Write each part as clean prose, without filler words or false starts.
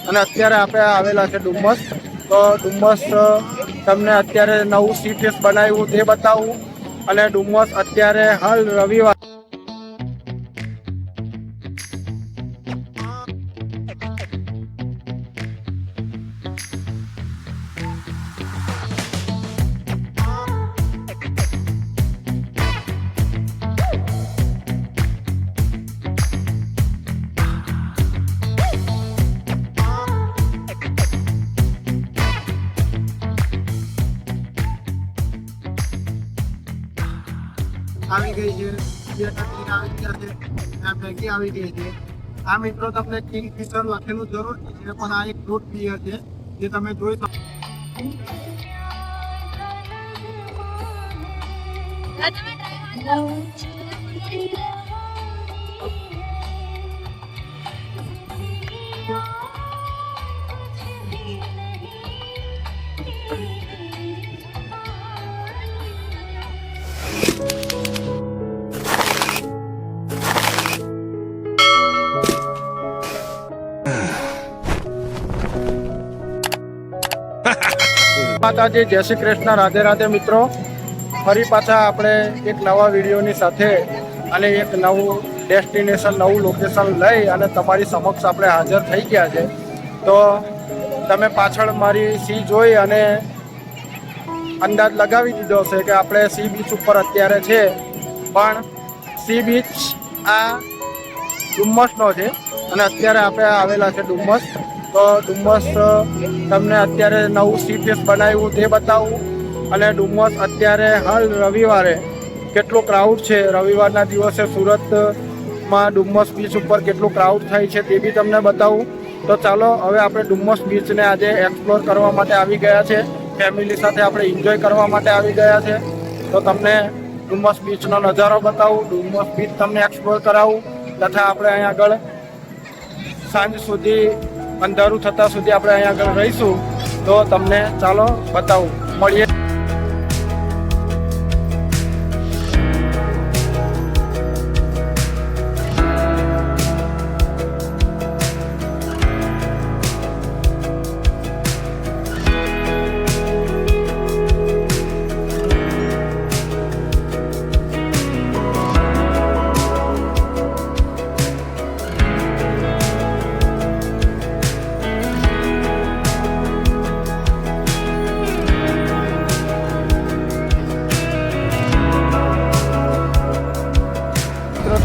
અને અત્યારે આપણે આવેલા છે ડુમસ. તો ડુમસ તમને અત્યારે નવું સી ફેસ બનાવ્યું તે બતાવું. અને ડુમસ અત્યારે હાલ રવિવાર આવી ગઈ છે, બે ટકીર આવી ગયા છે, આ મેગી આવી ગઈ છે. આ મિત્રો તમને કિંગફિશર લખેલું જરૂર છે, પણ આ એક ફ્રૂટ બિયર છે જે તમે જોઈ શકો. માતાજી, જય શ્રી કૃષ્ણ, રાધે રાધે મિત્રો. ફરી પાછા આપણે એક નવા વિડીયોની સાથે અને એક નવું ડેસ્ટિનેશન, નવું લોકેશન લઈ અને તમારી સમક્ષ આપણે હાજર થઈ ગયા છે. તો તમે પાછળ મારી સી જોઈ અને અંદાજ લગાવી દીધો છે કે આપણે સી બીચ ઉપર અત્યારે છે. પણ સી બીચ આ ડુમસનો છે અને અત્યારે આપણે આવેલા છે ડુમસ. તો ડુમસ તમને અત્યારે નવું સી ફેસ બનાવ્યું તે બતાવું. અને ડુમસ અત્યારે હાલ રવિવારે કેટલો ક્રાઉડ છે, રવિવારના દિવસે સુરતમાં ડુમસ બીચ ઉપર કેટલું ક્રાઉડ થાય છે તે બી તમને બતાવું. તો ચાલો હવે આપણે ડુમસ બીચને આજે એક્સપ્લોર કરવા માટે આવી ગયા છે. ફેમિલી સાથે આપણે એન્જોય કરવા માટે આવી ગયા છે. તો તમને ડુમસ બીચનો નજારો બતાવું, ડુમસ બીચ તમને એક્સપ્લોર કરાવું. તથા આપણે અહીંયા આગળ સાંજ સુધી, અંધારું થતાં સુધી આપણે અહીંયા આગળ રહીશું. તો તમને ચાલો બતાવું, મળીએ.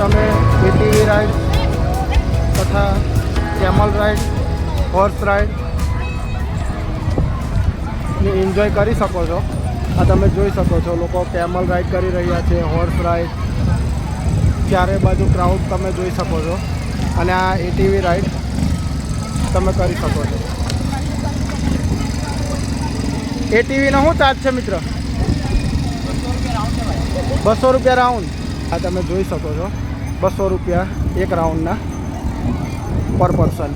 તમે એટીવી રાઈડ તથા કેમલ રાઈડ, હોર્સ રાઈડની એન્જોય કરી શકો છો. આ તમે જોઈ શકો છો, લોકો કેમલ રાઈડ કરી રહ્યા છે, હોર્સ રાઈડ. ચારે બાજુ ક્રાઉડ તમે જોઈ શકો છો. અને આ એટીવી રાઈડ તમે કરી શકો છો. એટીવીનો શું ચાર્જ છે મિત્ર? 200 રૂપિયા રાઉન્ડ. આ તમે જોઈ શકો છો, 200 રૂપિયા એક રાઉન્ડના પર પર્સન.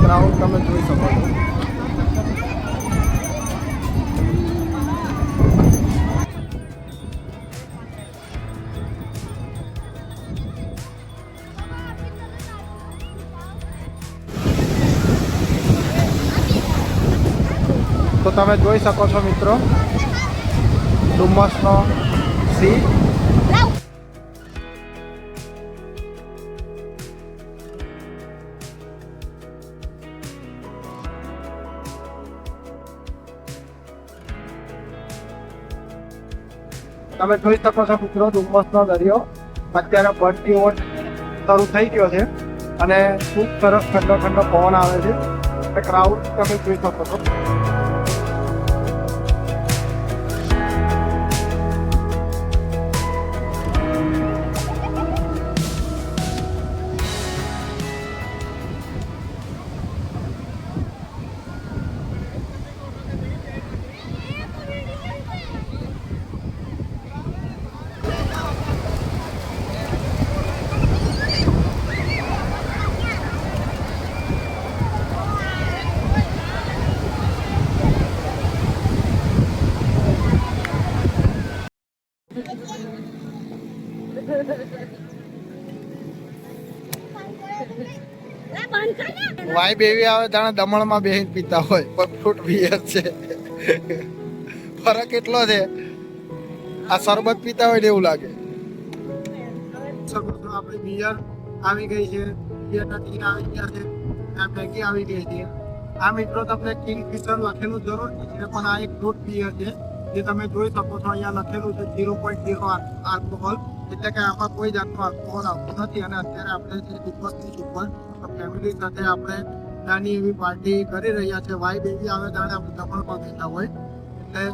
ક્રાઉડ તમે જોઈ શકો છો. તો તમે જોઈ શકો છો મિત્રો, ડુમસનો સી. તમે જોઈ શકો છો મિત્રો, ડુમસનો દરિયો અત્યારે ભરતી ઓટ શરૂ થઈ ગયો છે અને ખૂબ સરસ ઠંડો ઠંડો પવન આવે છે. ક્રાઉડ તમે જોઈ શકો છો. વાઈ બેવી આવે જાણે દમણમાં બેહીને પીતા હોય પણ ફ્રૂટ બિયર છે. ફરક એટલો છે, આ શરબત પીતા હોય ને એવું લાગે. આપણી બિયર આવી ગઈ છે, બિયરના ટીન આવી ગયા છે, આ મેગી આવી ગઈ છે. આ મિત્રો તમને કિંગફિશર લખેલું જરૂર છે, પણ આ એક ફ્રૂટ બિયર છે જે તમે જોઈ શકો છો. અહીંયા લખેલું છે 0.0 આલ્કોહોલ, એટલે કે આમાં કોઈ જાતનો આલ્કોહોલ આવતો નથી. અને અત્યારે આપણે જે ઉપસ્થિત ઉપર ફેમિલી સાથે આપણે નાની એવી પાર્ટી કરી રહ્યા છે. વાઈ બેબી આવે ત્યારે આપણે દમણમાં બેઠા હોય, એટલે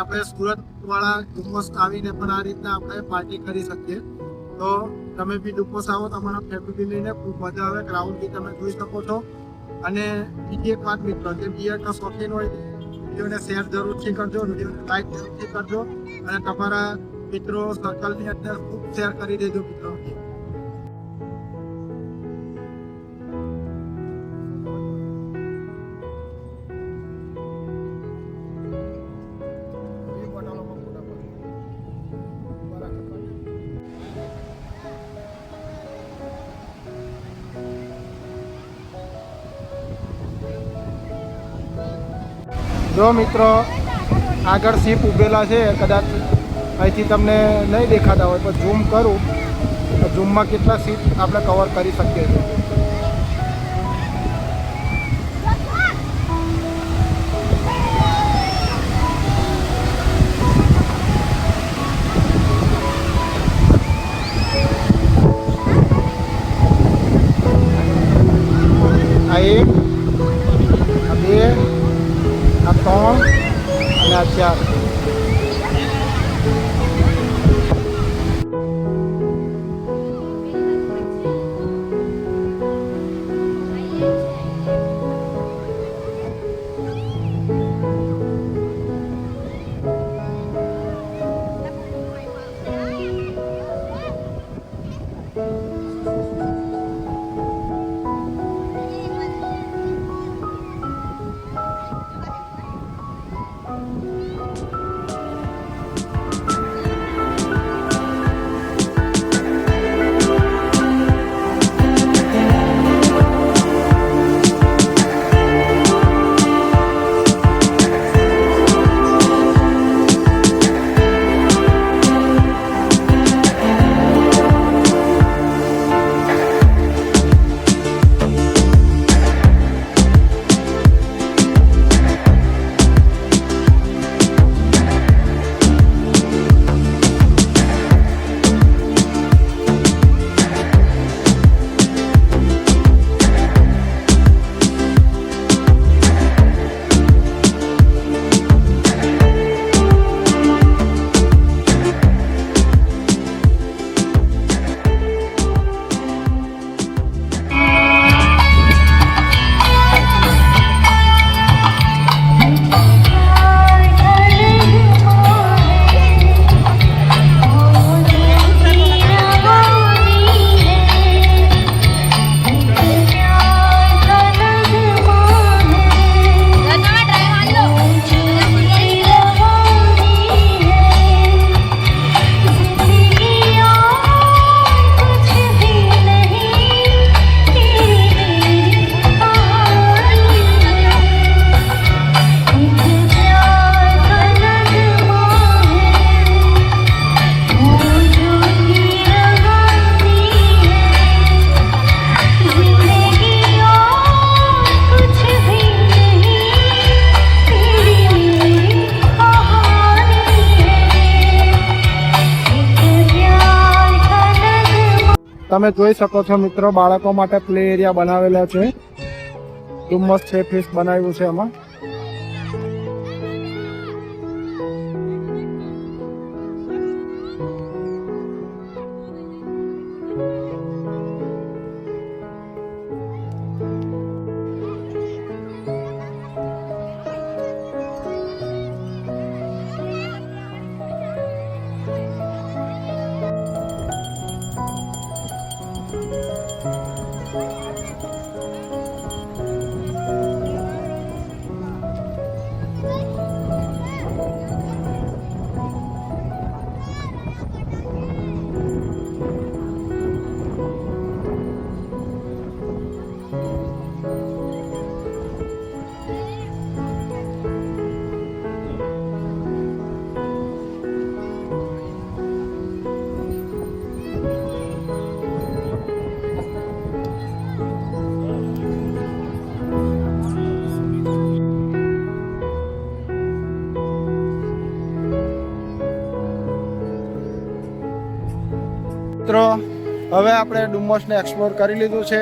આપણે સુરત વાળા ડુમસ આવીને પણ આ રીતના આપણે પાર્ટી કરી શકીએ. તો તમે બી ડુમસ આવો, તમારા ફેમિલી લઈને ખૂબ મજા આવે. ક્રાઉડ બી તમે જોઈ શકો છો. અને બીજી એક વાત મિત્રો, જે બિયરના શોખીન હોય વિડીયોને શેર જરૂરથી કરજો, વિડીયોને લાઈક જરૂરથી કરજો, અને તમારા મિત્રો સર્કલની અંદર ખૂબ શેર કરી દેજો મિત્રો. જો મિત્રો આગળ સીપ ઉભેલા છે, કદાચ અહીંથી તમને નહીં દેખાતા હોય પણ ઝૂમ કરું તો ઝૂમમાં કેટલા સીપ આપણે કવર કરી શકીએ છીએ. આ એક, આ બે, આ 3 અને આ 4. તમે જોઈ શકો છો મિત્રો, બાળકો માટે પ્લે એરિયા બનાવેલા છે. ડુમસ છે ફિશ બનાવ્યું છે એમાં. મિત્રો હવે આપણે ડુમસને એક્સપ્લોર કરી લીધું છે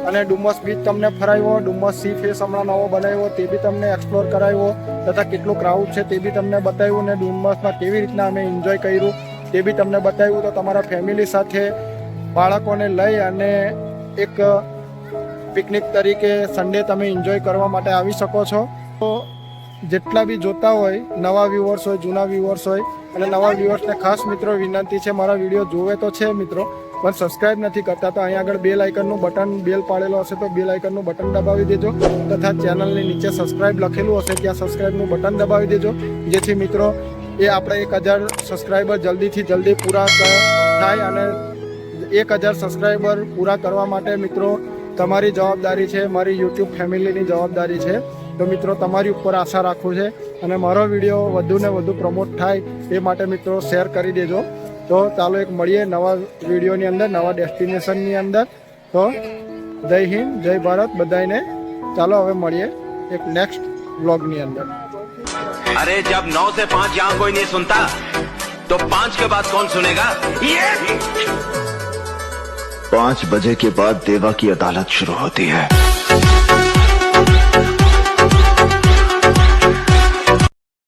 અને ડુમસ બીચ તમને ફરાવ્યો, ડુમસ સી ફેસ હમણાં નવો બનાવ્યો તે બી તમને એક્સપ્લોર કરાવ્યો, તથા કેટલું ક્રાઉડ છે તે બી તમને બતાવ્યું ને ડુમસમાં કેવી રીતના અમે એન્જોય કર્યું તે બી તમને બતાવ્યું. તો તમારા ફેમિલી સાથે બાળકોને લઈ અને એક પિકનિક તરીકે સન્ડે તમે એન્જોય કરવા માટે આવી શકો છો. તો જેટલા બી જોતા હોય, નવા વ્યુઅર્સ હોય, જૂના વ્યુઅર્સ હોય, અને નવા વ્યુઅર્સને ખાસ મિત્રો વિનંતી છે, મારા વિડીયો જોવે તો છે મિત્રો પણ સબસ્ક્રાઇબ નથી કરતા, તો અહીંયા આગળ બેલ આઇકનનું બટન બેલ પાડેલો હશે તો બેલ આઇકનનું બટન દબાવી દેજો, તથા ચેનલની નીચે સબસ્ક્રાઇબ લખેલું હશે ત્યાં સબસ્ક્રાઇબનું બટન દબાવી દેજો, જેથી મિત્રો એ આપણે 1000 સબસ્ક્રાઈબર જલ્દીથી જલ્દી પૂરા થાય. અને 1000 સબસ્ક્રાઈબર પૂરા કરવા માટે મિત્રો તમારી જવાબદારી છે, મારી યુટ્યુબ ફેમિલીની જવાબદારી છે. તો મિત્રો તમારી ઉપર આશા રાખું છે અને મારો વિડીયો વધુ ને વધુ પ્રમોટ થાય એ માટે મિત્રો શેર કરી દેજો. તો ચાલો એક મળીએ નવા વિડીયોની અંદર, નવા ડેસ્ટિનેશનની અંદર. તો જય હિન્દ, જય ભારત બધાને. ચાલો હવે મળીએ એક નેક્સ્ટ વ્લોગની અંદર. अरे जब 9 से 5 यहाँ कोई नहीं सुनता तो 5 के बाद कौन सुनेगा? 5 बजे के बाद देवा की अदालत शुरू होती है.